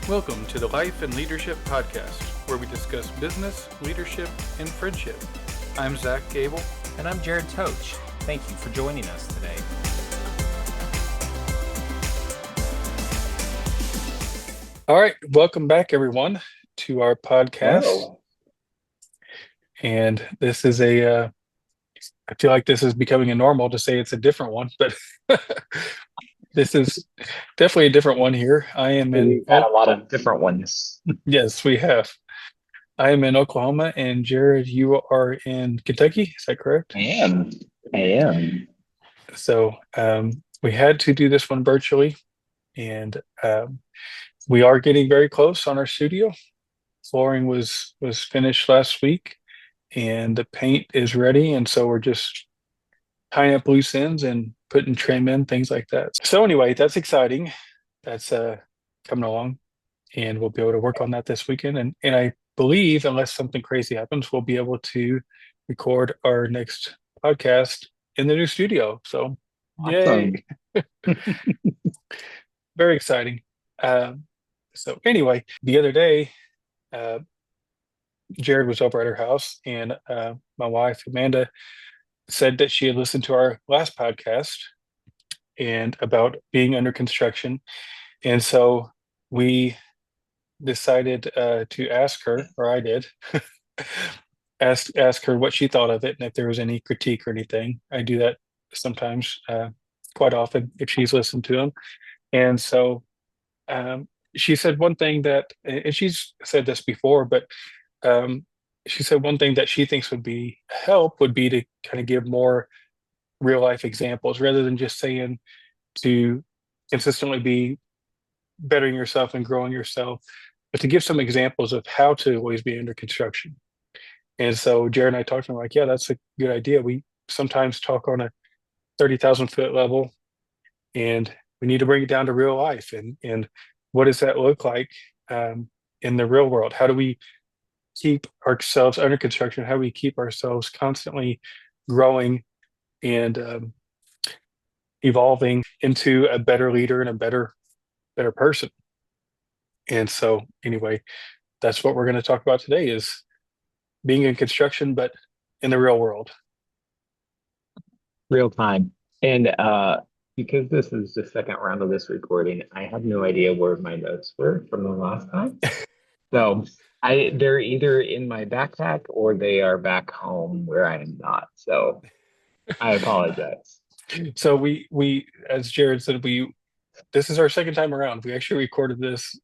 Welcome to the Life and Leadership Podcast, where we discuss business, leadership, and friendship. I'm Zach Gable. And I'm Jared Toach. Thank you for joining us today. All right, welcome back, everyone, to our podcast. Hello. And this is I feel like this is becoming a normal to say it's a different one, but this is definitely a different one here. I am We've had a lot of different ones. Yes, we have. I am in Oklahoma, and Jared, you are in Kentucky. Is that correct? I am. So we had to do this one virtually, and we are getting very close on our studio. Flooring was finished last week, and the paint is ready, and so we're just tying up loose ends and putting trim in, things like that. So anyway, that's exciting. That's coming along, and we'll be able to work on that this weekend. And I believe, unless something crazy happens, we'll be able to record our next podcast in the new studio. So Awesome. yay. Very exciting. So anyway, the other day, Jared was over at her house, and my wife, Amanda, said that she had listened to our last podcast and about being under construction. And so we decided to ask her, or I did, ask her what she thought of it and if there was any critique or anything. I do that sometimes, quite often, if she's listened to them. And so she said one thing that, and she's said this before, but she said one thing that she thinks would be help would be to kind of give more real life examples rather than just saying to consistently be bettering yourself and growing yourself, but to give some examples of how to always be under construction. And so Jared and I talked, and we're like, yeah, that's a good idea. We sometimes talk on a 30,000 foot level, and we need to bring it down to real life. And what does that look like in the real world? How do we keep ourselves under construction? How do we keep ourselves constantly growing and evolving into a better leader and a better person? And so anyway, that's what we're going to talk about today, is being in construction, but in the real world. Real time. And because this is the second round of this recording, I have no idea where my notes were from the last time. So they're either in my backpack or they are back home where I am not. So I apologize. So we as Jared said, this is our second time around. We actually recorded this,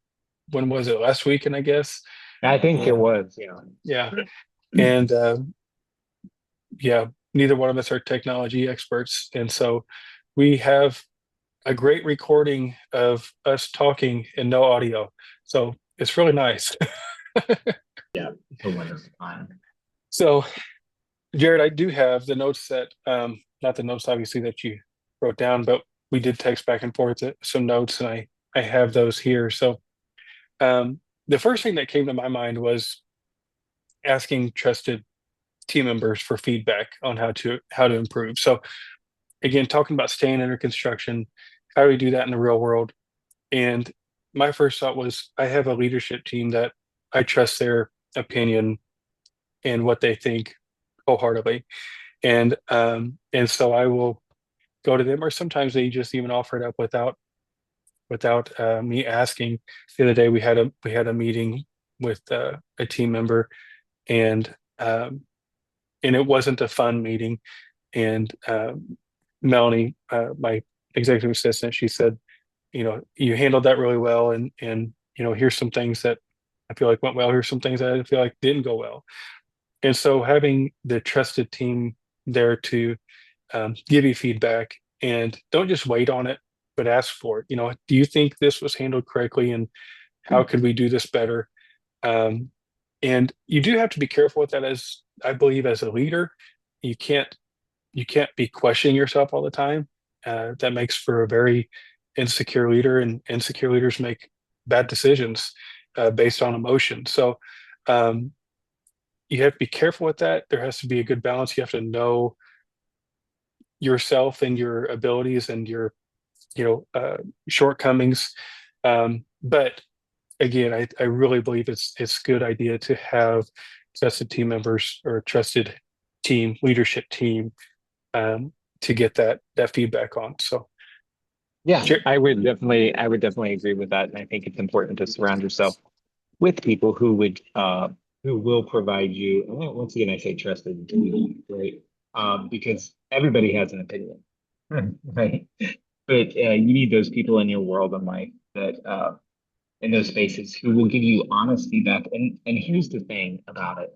when was it, last weekend, I guess? I think it was, Yeah. And yeah, neither one of us are technology experts. And so we have a great recording of us talking and no audio. So it's really nice. Yeah, it's a wonderful time. So Jared, I do have the notes that, not the notes obviously that you wrote down, but we did text back and forth some notes, and I have those here. So the first thing that came to my mind was asking trusted team members for feedback on how to improve. So again, talking about staying under construction, how do we do that in the real world? And my first thought was, I have a leadership team that I trust their opinion and what they think wholeheartedly. And so I will go to them, or sometimes they just even offer it up without me asking. The other day we had a meeting with a team member, and it wasn't a fun meeting. And Melanie, my executive assistant, she said, you handled that really well, and here's some things that I feel like went well. Here's some things that I feel like didn't go well. And so having the trusted team there to give you feedback, and don't just wait on it, but ask for it. Do you think this was handled correctly, and how could we do this better? And you do have to be careful with that, as I believe, as a leader. You can't be questioning yourself all the time. That makes for a very insecure leader, and insecure leaders make bad decisions based on emotion. So you have to be careful with that. There has to be a good balance. You have to know yourself and your abilities and your shortcomings, but again, I really believe it's a good idea to have trusted team members or trusted team leadership team um, to get that feedback on. So, Yeah, sure. I would definitely agree with that. And I think it's important to surround yourself with people who will provide you, and once again, I say trusted, right? Because everybody has an opinion, right? But you need those people in your world and life that in those spaces who will give you honest feedback. And here's the thing about it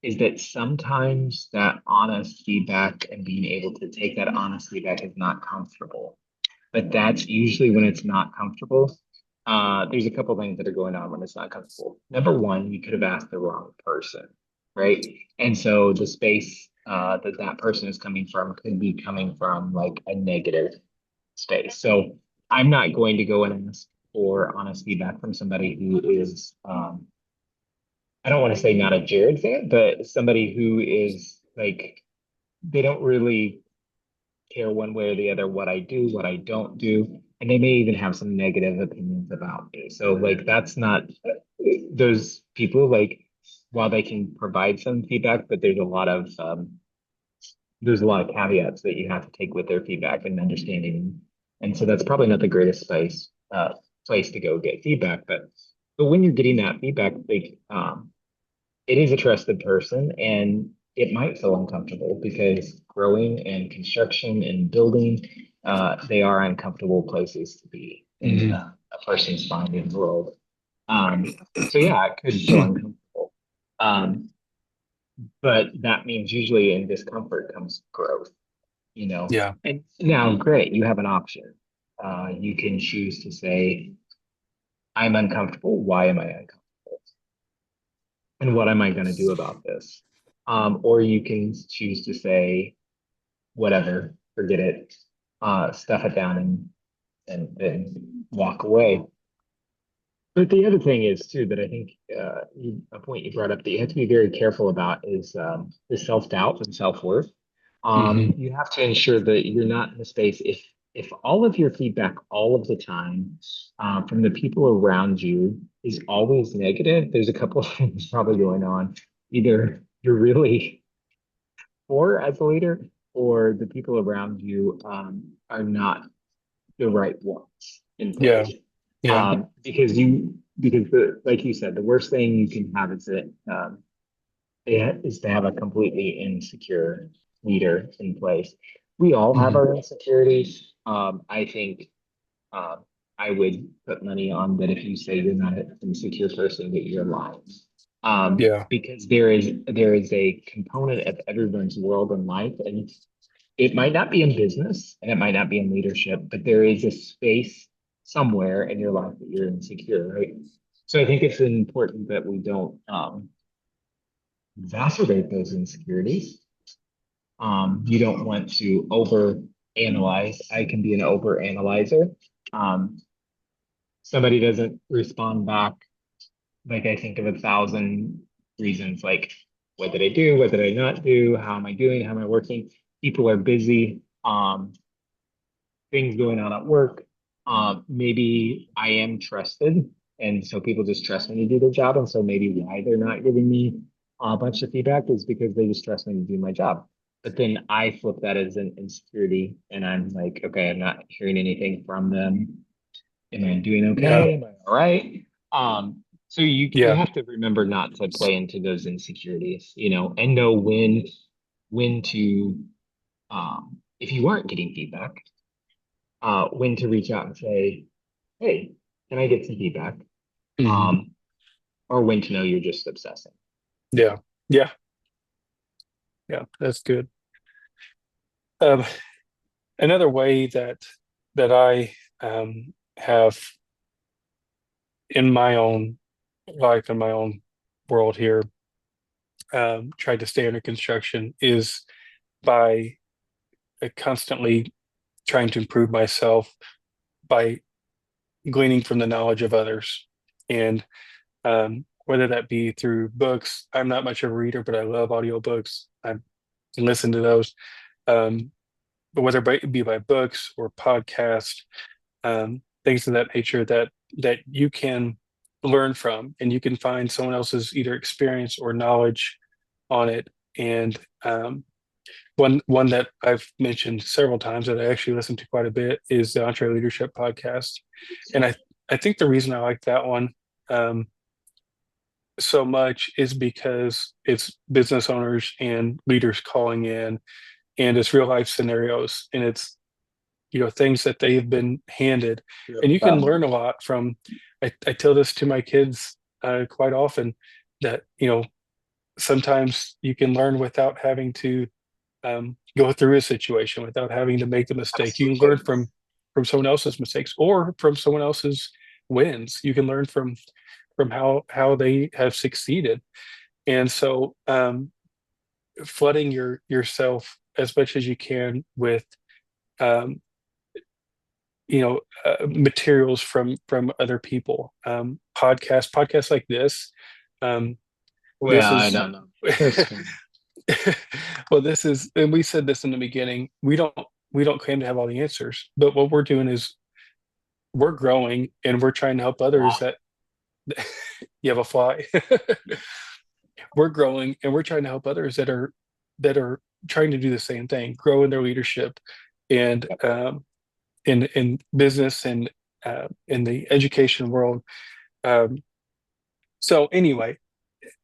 is that sometimes that honest feedback and being able to take that honest feedback is not comfortable. But that's usually when it's not comfortable. There's a couple things that are going on when it's not comfortable. Number one, you could have asked the wrong person, right? And so the space that that person is coming from could be coming from like a negative space. So I'm not going to go and ask for honest feedback from somebody who is, I don't want to say not a Jared fan, but somebody who is like, they don't really care one way or the other what I do, what I don't do. And they may even have some negative opinions about me. So like that's not those people like while they can provide some feedback, but there's a lot of caveats that you have to take with their feedback and understanding. And so that's probably not the greatest place to go get feedback. But when you're getting that feedback, like it is a trusted person and it might feel uncomfortable because growing and construction and building, they are uncomfortable places to be in Mhm. a person's mind and world. Um, so yeah, it could feel uncomfortable. Um, but that means usually in discomfort comes growth, you know. Yeah. And now, great, you have an option. You can choose to say, I'm uncomfortable. Why am I uncomfortable? And what am I going to do about this? Or you can choose to say, whatever, forget it, stuff it down and then walk away. But the other thing is too that I think a point you brought up that you have to be very careful about is self-doubt and self-worth. Hmm. You have to ensure that you're not in a space if all of your feedback all of the time from the people around you is always negative, there's a couple of things probably going on. Either you're really poor as a leader, or the people around you are not the right ones in Yeah. place. Yeah. Because like you said, the worst thing you can have is that is to have a completely insecure leader in place. We all have Hmm. our insecurities. I think um, I would put money on that if you say you're not an insecure person, that you're lying. Yeah. Because there is a component of everyone's world and life, and it might not be in business and it might not be in leadership, but there is a space somewhere in your life that you're insecure, right? So I think it's important that we don't exacerbate those insecurities. You don't want to over analyze. I can be an over analyzer. Um, Somebody doesn't respond back, like I think of 1,000 reasons, like what did I do? What did I not do? How am I doing? How am I working? People are busy. Things going on at work. Maybe I am trusted, and so people just trust me to do their job. And so maybe why they're not giving me a bunch of feedback is because they just trust me to do my job. But then I flip that as an insecurity, and I'm like, okay, I'm not hearing anything from them. Am I doing Yeah. okay? Am I all right? So you Yeah. have to remember not to play into those insecurities, you know, and know when to if you aren't getting feedback, when to reach out and say, hey, can I get some feedback? Hmm. Um, or when to know you're just obsessing. Yeah. Yeah. Yeah. That's good. Um, Another way that I have in my own life in my own world here tried to stay under construction is by constantly trying to improve myself by gleaning from the knowledge of others. And whether that be through books, I'm not much of a reader, but I love audiobooks. I can listen to those. Um, but whether it be by books or podcasts, things of that nature that you can learn from, and you can find someone else's either experience or knowledge on it. And one that I've mentioned several times that I actually listen to quite a bit is the Entre Leadership podcast. And I think the reason I like that one um, so much is because it's business owners and leaders calling in, and it's real life scenarios, and it's things that they've been handed, and you can learn a lot from. I tell this to my kids quite often, that sometimes you can learn without having to go through a situation, without having to make the mistake. You can learn Absolutely. from someone else's mistakes or from someone else's wins. You can learn from how they have succeeded. And so flooding yourself as much as you can with um, materials from other people, podcasts like this. um, this Well, I is don't know. That's true. well, this is, and we said this in the beginning, we don't claim to have all the answers, but what we're doing is we're growing and we're trying to help others Wow. that you have a fly. We're growing and we're trying to help others that are trying to do the same thing, grow in their leadership, and in business, and in the education world. Um, so anyway,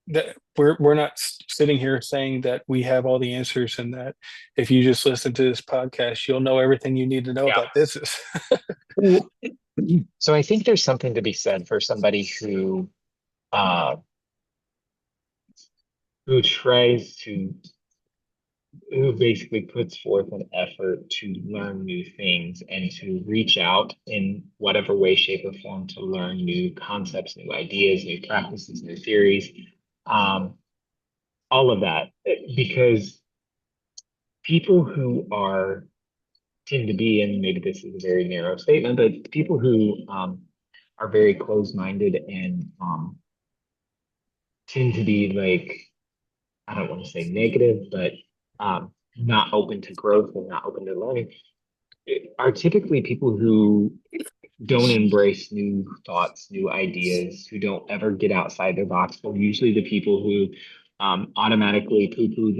that we're not sitting here saying that we have all the answers, and that if you just listen to this podcast, you'll know everything you need to know Yeah. about business. Well, so I think there's something to be said for somebody uh who tries to who basically puts forth an effort to learn new things and to reach out in whatever way, shape, or form to learn new concepts, new ideas, new practices, new theories, um, all of that. Because people who are tend to be, and maybe this is a very narrow statement, but people who are very closed-minded and tend to be like, I don't want to say negative, but not open to growth and not open to learning are typically people who don't embrace new thoughts, new ideas, who don't ever get outside their box. Are usually the people who automatically poo-poo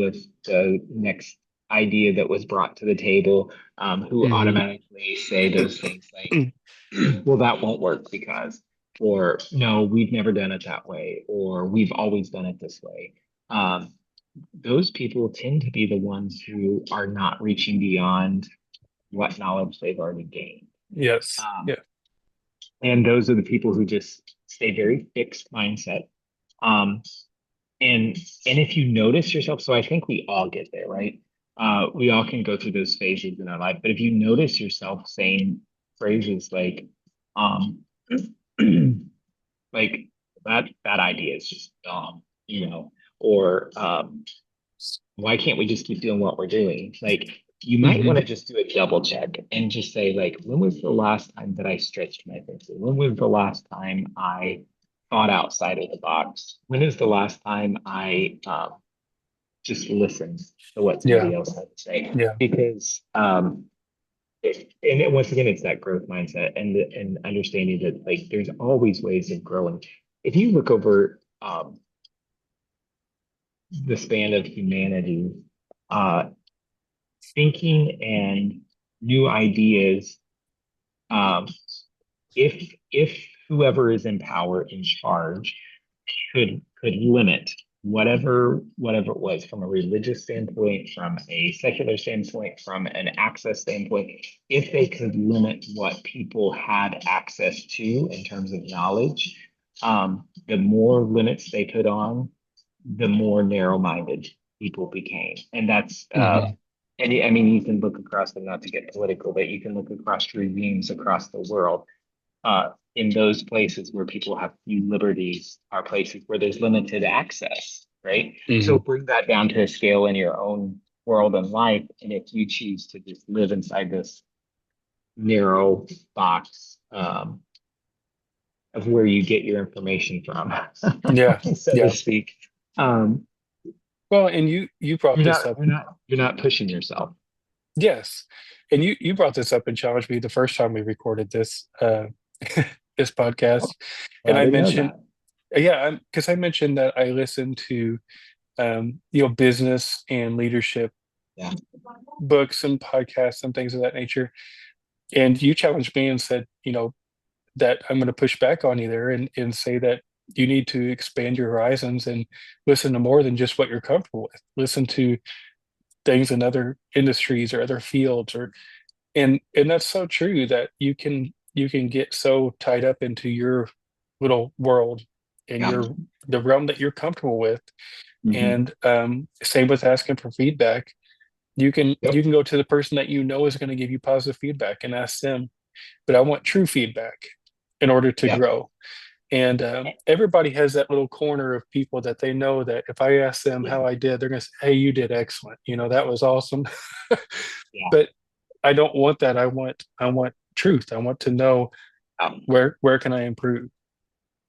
the next idea that was brought to the table, who Hmm. automatically say those things like, well, that won't work because, or no, we've never done it that way, or we've always done it this way. Um, those people tend to be the ones who are not reaching beyond what knowledge they've already gained. Yes. Um, Yeah. and those are the people who just stay very fixed mindset. Um, and and if you notice yourself, so I think we all get there, right? We all can go through those phases in our life, but if you notice yourself saying phrases like, um, like that idea is just dumb, or why can't we just keep doing what we're doing? Like, you might want Hmm. to just do a double check and just say, like, when was the last time that I stretched my thinking? When was the last time I thought outside of the box? When is the last time I just listened to what Yeah. somebody else had to say? Yeah. Because and once again, it's that growth mindset and understanding that like there's always ways of growing. If you look over the span of humanity, uh, thinking and new ideas, um, if whoever is in power in charge could limit whatever it was from a religious standpoint, from a secular standpoint, from an access standpoint, if they could limit what people had access to in terms of knowledge, the more limits they put on, the more narrow-minded people became. And that's Hmm. and I mean you can look across them, not to get political, but you can look across regimes across the world. In those places where people have few liberties are places where there's limited access, right? So Hmm. bring that down to a scale in your own world and life. And if you choose to just live inside this narrow box, of where you get your information from, Yeah. so to Yeah. speak, um, Well, and you brought this up. you're not pushing yourself. Yes. And you brought this up and challenged me the first time we recorded this. this podcast, Oh, and well, I I didn't know mentioned, that. yeah, because I mentioned that I listen to business and leadership Yeah. books and podcasts and things of that nature. And you challenged me and said, that I'm going to push back on you there and say that you need to expand your horizons and listen to more than just what you're comfortable with. Listen to things in other industries or other fields and that's so true that you can get so tied up into your little world and Yeah. the realm that you're comfortable with. Hmm. And same with asking for feedback. You Yep. can go to the person that you know is going to give you positive feedback and ask them, but I want true feedback in order to Yep. grow. And everybody has that little corner of people that they know that if I ask them Yeah. how I did, they're going to say, "Hey, you did excellent. That was awesome." Yeah. But I don't want that. I want truth. I want to know Um, where can I improve.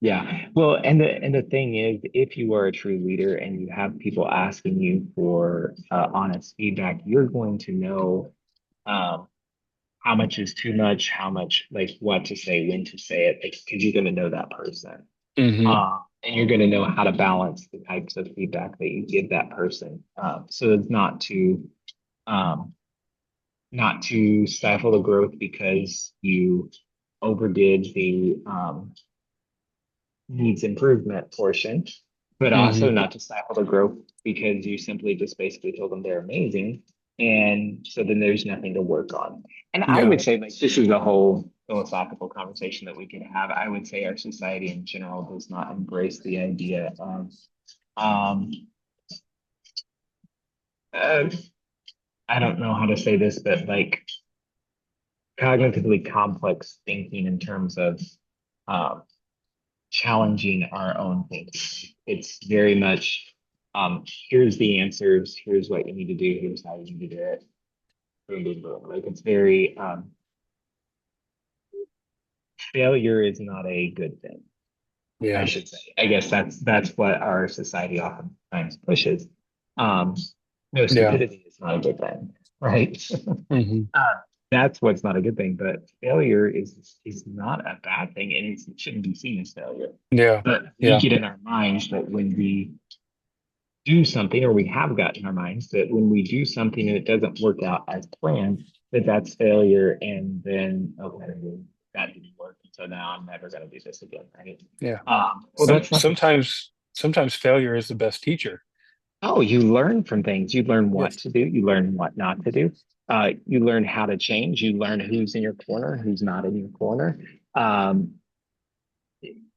yeah. Well, and the thing is, if you are a true leader and you have people asking you for honest feedback, you're going to know um, how much is too much, how much like what to say, when to say it, like, because you're going to know that person. Hmm. And you're going to know how to balance the types of feedback that you give that person. So it's um, not to stifle the growth because you overdid the needs improvement portion, but also Hmm. not to stifle the growth because you simply just basically told them they're amazing. And so then there's nothing to work on. And I Yeah. would say, like, this is a whole philosophical conversation that we could have. I would say our society in general does not embrace the idea of, um, uh, I don't know how to say this, but like cognitively complex thinking in terms of um, challenging our own thinking. It's very much here's the answers, here's what you need to do, here's how you need to do it. Boom, boom, boom. Like it's very failure is not a good thing, I Yeah. should say. I guess that's what our society oftentimes pushes. Um, no, Yeah. stupidity is not a good thing, right? Hmm. Uh, that's what's not a good thing, but failure is not a bad thing, and it shouldn't be seen as failure. Yeah. But we Yeah. get in our minds that when we do something, or we have got in our minds that when we do something and it doesn't work out as planned, that that's failure, and then okay, well, that didn't work, so now I'm never going to do this again, right? Yeah. Well, that's not the case. Sometimes failure is the best teacher. Oh, you learn from things. You learn what Yes. to do. You learn what not to do. You learn how to change. You learn who's in your corner, who's not in your corner. Um,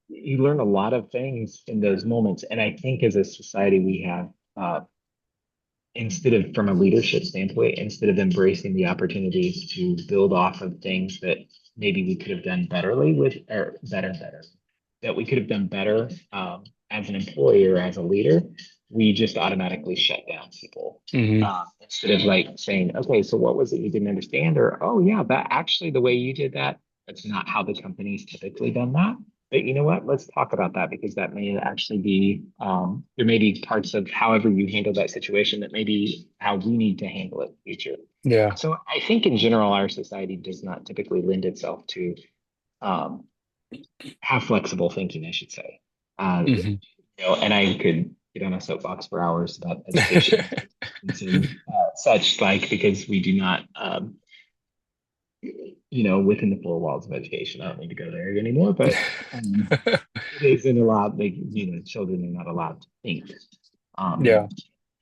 you learn a lot of things in those moments. And I think as a society, we have, instead of from a leadership standpoint, instead of embracing the opportunities to build off of things that maybe we could have done betterly with, or better, that we could have done better as an employee or as a leader, we just automatically shut down people. Hmm. Instead of like saying, okay, so what was it you didn't understand? Or, oh, yeah, that actually the way you did that, that's not how the company's typically done that. But you know what? Let's talk about that because that may actually be, there may be parts of however you handle that situation that may be how we need to handle it in the future. Yeah. So I think in general, our society does not typically lend itself to um, have flexible thinking, I should say. Hmm. And I could get on a soapbox for hours about education and such like because we do not, within the four walls of education. I don't need to go there anymore, but it isn't allowed. Like children are not allowed to think. Um, Yeah.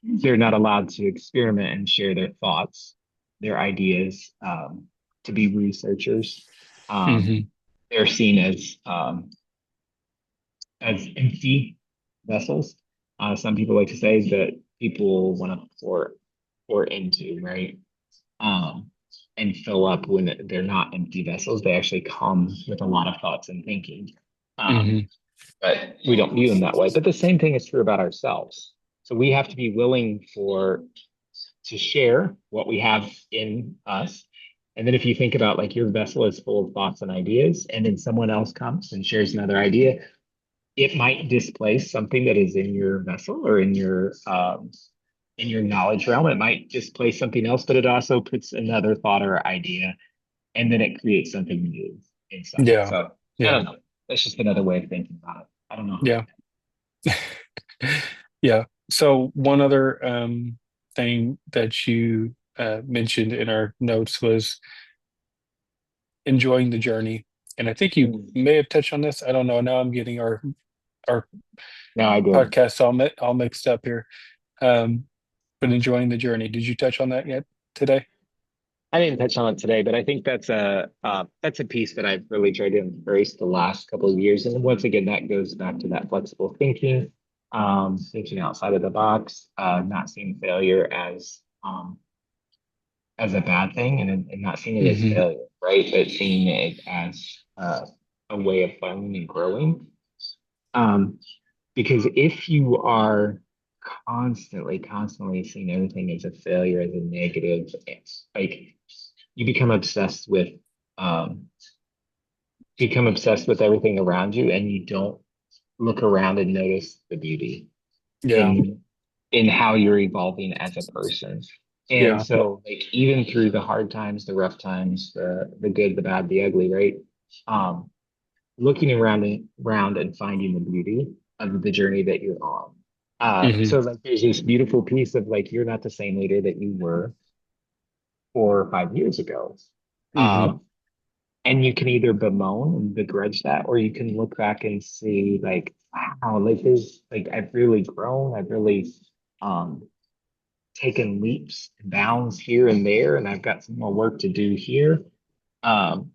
they're not allowed to experiment and share their thoughts, their ideas, to be researchers. Hmm. They're seen as empty vessels. Some people like to say that people want to pour into, right? Um, and fill up when they're not empty vessels. They actually come with a lot of thoughts and thinking. Um, Hmm. but we don't view them that way. But the same thing is true about ourselves. So we have to be willing to share what we have in us. And then if you think about like your vessel is full of thoughts and ideas, and then someone else comes and shares another idea, it might displace something that is in your vessel or in your knowledge realm. It might displace something else, but it also puts another thought or idea, and then it creates something new inside. Yeah. So I Yeah. don't know. That's just another way of thinking about it. I don't know how Yeah. Yeah. So one other thing that you mentioned in our notes was enjoying the journey. And I think you to. may have touched on this. I don't know. Now I'm getting our No, I did. podcasts all mixed up here. Um, but enjoying the journey. Did you touch on that yet today? I didn't touch on it today, but I think that's a piece that I've really tried to embrace the last couple of years. And once again, that goes back to that flexible thinking, thinking outside of the box, not seeing failure as a bad thing, and not seeing it as Hmm. failure, right? But seeing it as a way of learning and growing. Um, because if you are constantly seeing everything as a failure, as a negative, it's like you um, become obsessed with everything around you, and you don't look around and notice the beauty Yeah. in how you're evolving as a person. And Yeah. so, like, even through the hard times, the rough times, the good, the bad, the ugly, right? Um, looking around and finding the beauty of the journey that you're on. Hmm. So like there's this beautiful piece of like you're not the same leader that you were 4 or 5 years ago. Hmm. Um, and you can either bemoan and begrudge that, or you can look back and see like, wow, like there's like I've really grown, I've really um taken leaps and bounds here and there, and I've got some more work to do here. Um,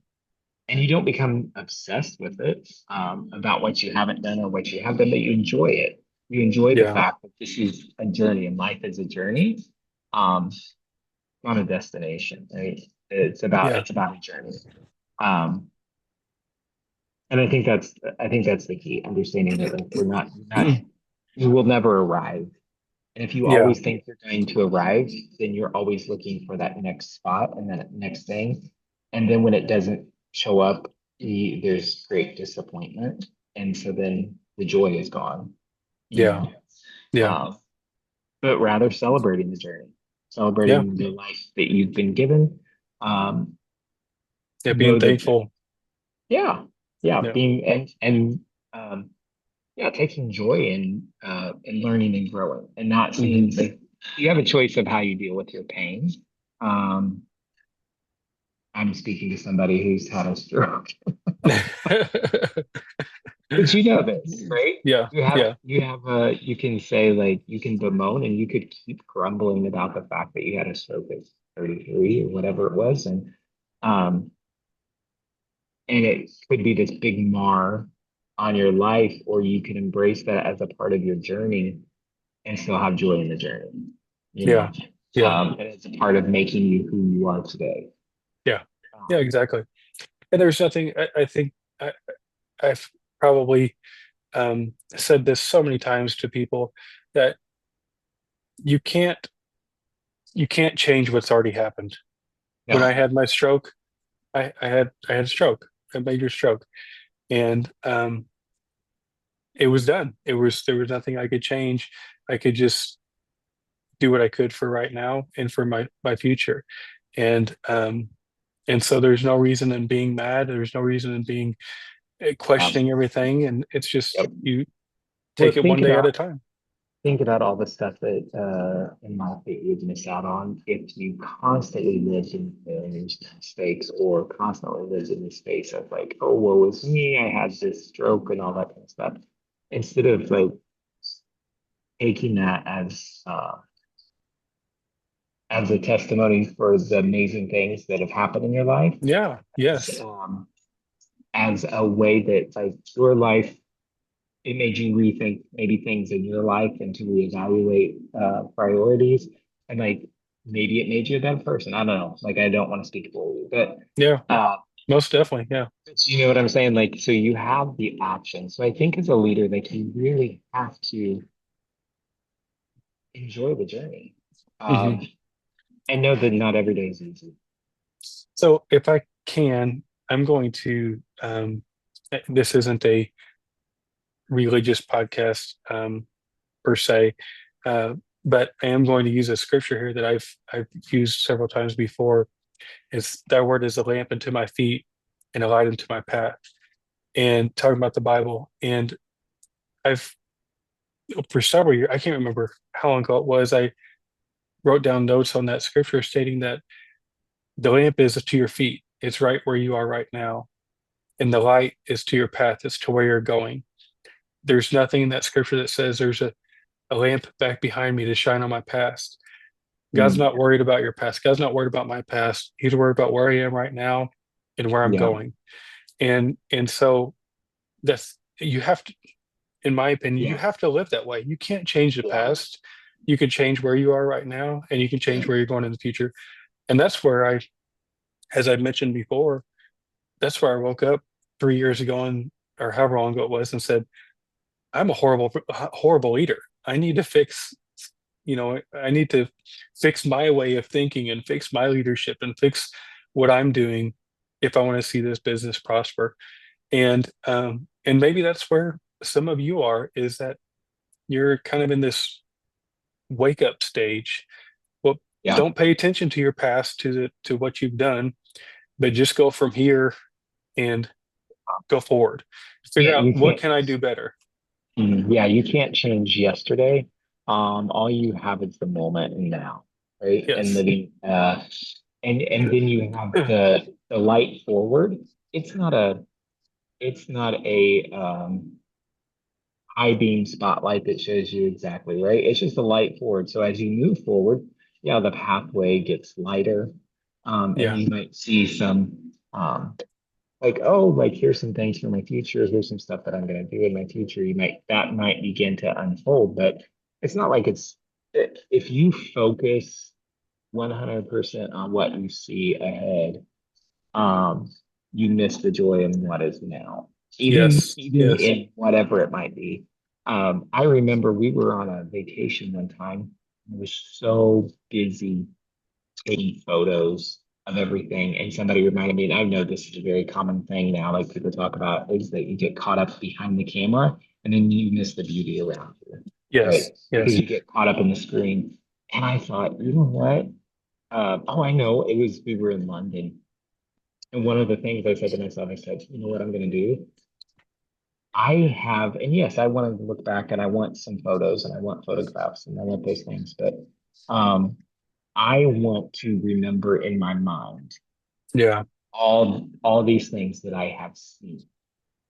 and you don't become obsessed with it about what you haven't done or what you have done, but you enjoy it. You enjoy the Yeah. fact that this is a journey and life is a journey, um, not a destination. Right? Yeah. It's about a journey. Um, and I think that's the key, understanding that like we're not you will never arrive. And if you Yeah. always think you're going to arrive, then you're always looking for that next spot and that next thing. And then when it doesn't show up, there's great disappointment. And so then the joy is gone, you Yeah. know. Yeah. Um, but rather celebrating the journey, Yeah. celebrating the life that you've been given. Um, Yeah. Being know that, thankful. yeah, yeah, Yeah. being and yeah, taking joy in learning and growing, and not Hmm. seeing like you have a choice of how you deal with your pain. Um, I'm speaking to somebody who's had a stroke, but you know this, right? Yeah. Yeah. You can say like you can bemoan and you could keep grumbling about the fact that you had a stroke at 33 or whatever it was, um and it could be this big mar on your life, or you can embrace that as a part of your journey and still have joy in the journey, you Yeah. know. Yeah. And it's a part of making you who you are today. Yeah. Yeah. Um, Exactly. And there's nothing, I think I, I've probably said this so many times to people that you can't you can't change what's already happened. When I no, had my stroke, I had a stroke, a major stroke, and it was done. There was nothing I could change. I could just do what I could for right now and for my future. And and so there's no reason in being mad. There's no reason in being questioning everything. And it's just yep. you Well, take it one day at a time. think about all the stuff that in life that you'd miss out on if you constantly lived in failures, mistakes, or constantly lived in the space of like, oh, woe is me, I had this stroke and all that kind of stuff. Instead of like taking that as a testimony for the amazing things that have happened in your life, Yeah. as, Yes. as a way that like your life, it made you rethink maybe things in your life and to reevaluate priorities, and like maybe it made you a better person. I don't know. Like I don't want to speak for you, Yeah. uh, Most definitely. Yeah. but you know what I'm saying? Like so you have the option. So I think as a leader, like you really have to enjoy the journey. Hmm. Um, and know that not every day is easy. So if I can, I'm going to. This isn't a religious podcast per se, uh, but I am going to use a scripture here that I've used several times before. It's that word is a lamp unto my feet and a light unto my path. and talking about the Bible. And I've, for several years, I can't remember how long ago it was, I wrote down notes on that scripture stating that the lamp is to your feet. It's right where you are right now. And the light is to your path. It's to where you're going. There's nothing in that scripture that says there's a lamp back behind me to shine on my past. God's Mm, not worried about your past. God's not worried about my past. He's worried about where I am right now and where I'm yeah, going. And so that's, you have to, in my opinion, you yeah, have to live that way. You can't change the yeah, past. You can change where you are right now, and you can change where you're going in the future. And that's where as I mentioned before, that's where I woke up 3 years ago, and or however long ago it was, and said, I'm a horrible eater. I need to fix, I need to fix my way of thinking and fix my leadership and fix what I'm doing if I want to see this business prosper. And maybe that's where some of you are, is that you're kind of in this wake up stage. Well, yeah, don't pay attention to your past, to what you've done, but just go from here and go forward. Figure out you what can't. can I do better. Yeah, you can't change yesterday. All you have is the moment and now, right? And Yes. living, and then you have the light forward. It's not a it's not a high beam spotlight that shows you exactly, right? It's just a light forward. So as you move forward, yeah, the pathway gets lighter. And Yeah. you might see some like, oh, like here's some things for my future. Here's some stuff that I'm going to do in my future. That might begin to unfold, but it's not like if you focus 100% on what you see ahead, um, you miss the joy in what is now, Yes. even Yes. in whatever it might be. I remember we were on a vacation one time. I was so busy taking photos of everything. And somebody reminded me, and I know this is a very common thing now, like people talk about, is that you get caught up behind the camera and then you miss the beauty around you, right? Yes. Because Yes. you get caught up in the screen. And I thought, you know what? Oh, I know. We were in London. And one of the things I said to myself, I said, you know what I'm going to do? And yes, I want to look back and I want some photos and I want photographs and I want those things. But um, I want to remember in my mind Yeah. all these things that I have seen.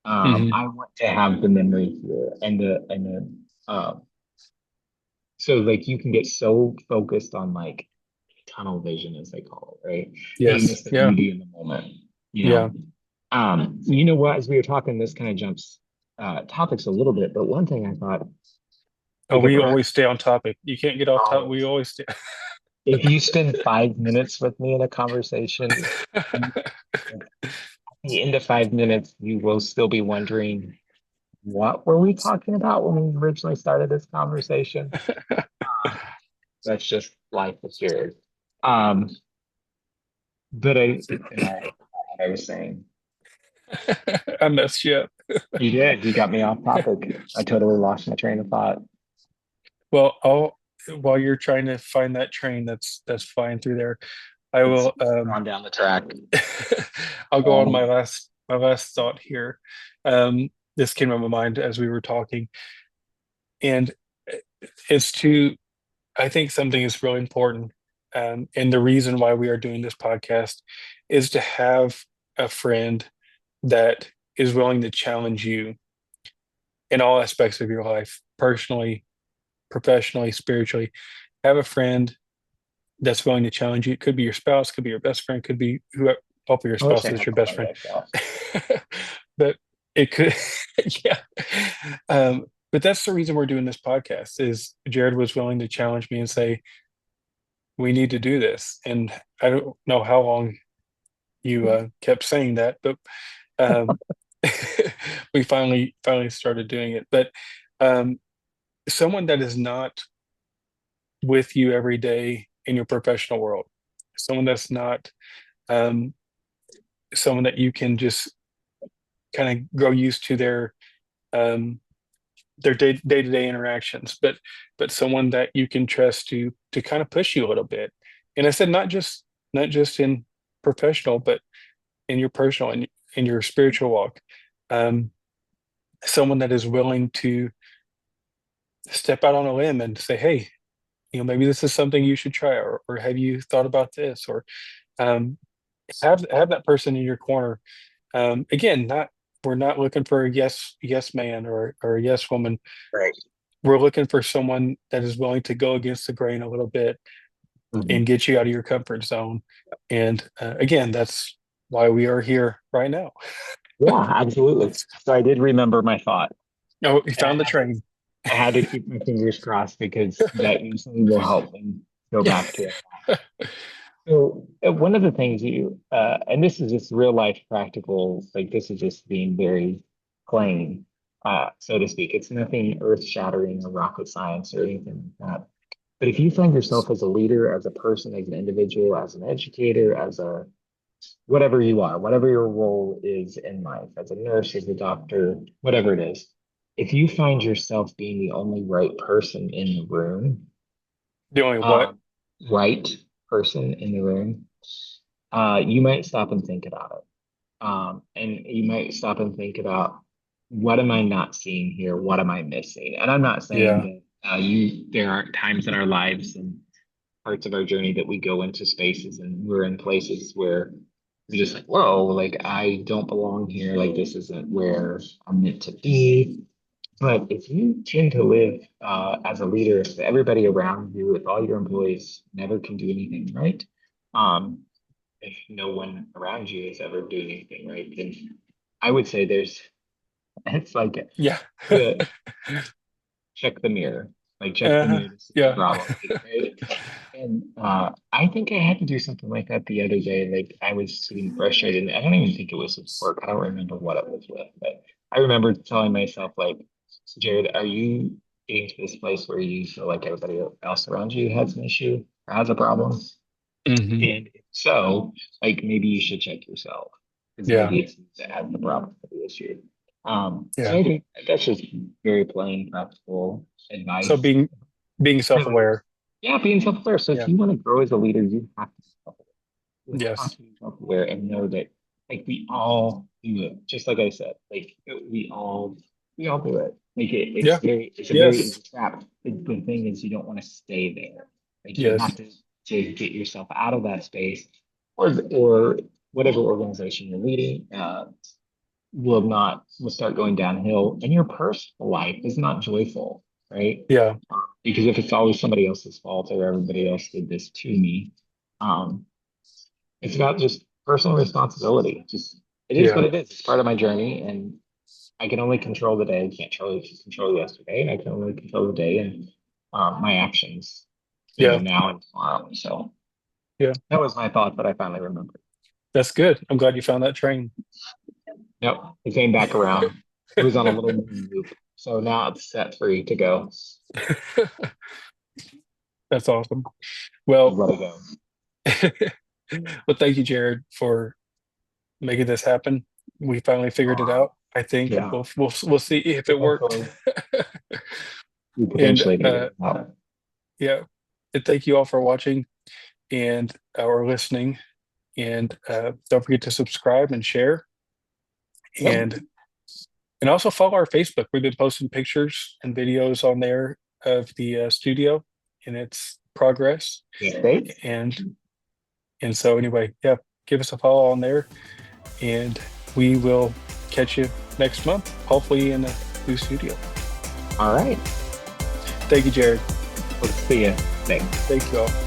Hmm. I want to have the memory here so like you can get so focused on like tunnel vision as they call it, right? That you Yes. miss the Yeah. beauty in the moment, you Yeah. know. You know what, as we were talking, this kind of jumps topics a little bit, but one thing I thought, Oh, like if we I always stay on topic. You can't get off topic. We always always stay. if you spend 5 minutes with me in a conversation, at the end of 5 minutes, you will still be wondering, what were we talking about when we originally started this conversation? Uh, that's just life with yours. Um, but I was saying, I messed you up. you did. You got me off topic. I totally lost my train of thought. Well, while you're trying to find that train that's flying through there, I It's will gone down the track. I'll go on Um, my last thought here. This came to my mind as we were talking, and it's to I think something is really important. And the reason why we are doing this podcast is to have a friend that is willing to challenge you in all aspects of your life, personally, professionally, spiritually. Have a friend that's willing to challenge you. It could be your spouse, could be your best friend, could be whoever. Hopefully, your I wish spouse I is had your best somebody friend. like that. But it could, yeah. But that's the reason we're doing this podcast. Is Jared was willing to challenge me and say, we need to do this. And I don't know how long you kept saying that, but um, we finally started doing it. But um, someone that is not with you every day in your professional world, someone that's not um, someone that you can just kind of grow used to um, their day-to-day interactions, but someone that you can trust to kind of push you a little bit. And I said not just in professional, but in your personal and in your spiritual walk. um, someone that is willing to step out on a limb and say, hey, maybe this is something you should try, or have you thought about this, or um, have that person in your corner. Again, not we're not looking for a yes man or a yes woman. Right. We're looking for someone that is willing to go against the grain a little bit Mhm. and get you out of your comfort zone. And again, that's why we are here right now. Yeah, absolutely. So I did remember my thought. Oh, we And found the train. I had to keep my fingers crossed because that usually will help me go back to it. So one of the things and this is just real life practical, like this is just being very plain, so to speak. It's nothing earth shattering or rocket science or anything like that. But if you find yourself as a leader, as a person, as an individual, as an educator, as a whatever you are, whatever your role is in life, as a nurse, as a doctor, whatever it is, if you find yourself being the only right person in the room, The only what? um, right person in the room, you might stop and think about it. And you might stop and think about what am I not seeing here? What am I missing? And I'm not Yeah. saying that there are times in our lives and parts of our journey that we go into spaces and we're in places where we're just like, whoa, like I don't belong here. Like this isn't where I'm meant to be. But if you tend to live as a leader, if everybody around you, if all your employees never can do anything right, um, if no one around you is ever doing anything right, then I would say it's like Yeah. the check the mirror, like check the Uh-huh. mirror to see the Yeah. problem. Right? And I think I had to do something like that the other day. Like I was getting frustrated. And I don't even think it was with work. I don't remember what it was with, but I remember telling myself, like, Jared, are you getting to this place where you feel like everybody else around you has an issue or has a problem? Hmm. And if so, like maybe you should check yourself because Yeah. maybe it's you that has the problem for the issue. So Yeah. I think that's just very plain, practical So advice. being Really, self-aware. yeah, being self-aware. So if Yeah. you want to grow as a leader, you have to be self-aware. You have Yes. to be self-aware and know that like we all do it. Just like I said, like we all do it. Like Yeah. it's a very Yes. easy trap. The thing is you don't want to stay there. Like you have Yes. to get yourself out of that space or whatever organization you're leading. Will start going downhill and your personal life is not joyful, right? Yeah. Because if it's always somebody else's fault or everybody else did this to me, um, it's about just personal responsibility. Just it is what Yeah. it is. It's part of my journey, and I can only control the day. I can't control yesterday, and I can only control the day and my actions, Yeah. now and tomorrow. So Yeah. that was my thought that I finally remembered. That's good. I'm glad you found that train. Yep, it came back around. It was on a little mini loop, so now it's set free to go. That's awesome. Just Well, let it go. well, thank you, Jared, for making this happen. We finally figured it out. I think Yeah, we'll see if it worked. potentially we And potentially figured it out. yeah, and thank you all for watching and or listening. And don't forget to subscribe and share, Yep. and also follow our Facebook. We've been posting pictures and videos on there of the studio and its progress. States. And so anyway, yeah, give us a follow on there, and we will catch you next month, hopefully in a new studio. All right. Thank you, Jared. Let's see you. Thanks. Thank you all.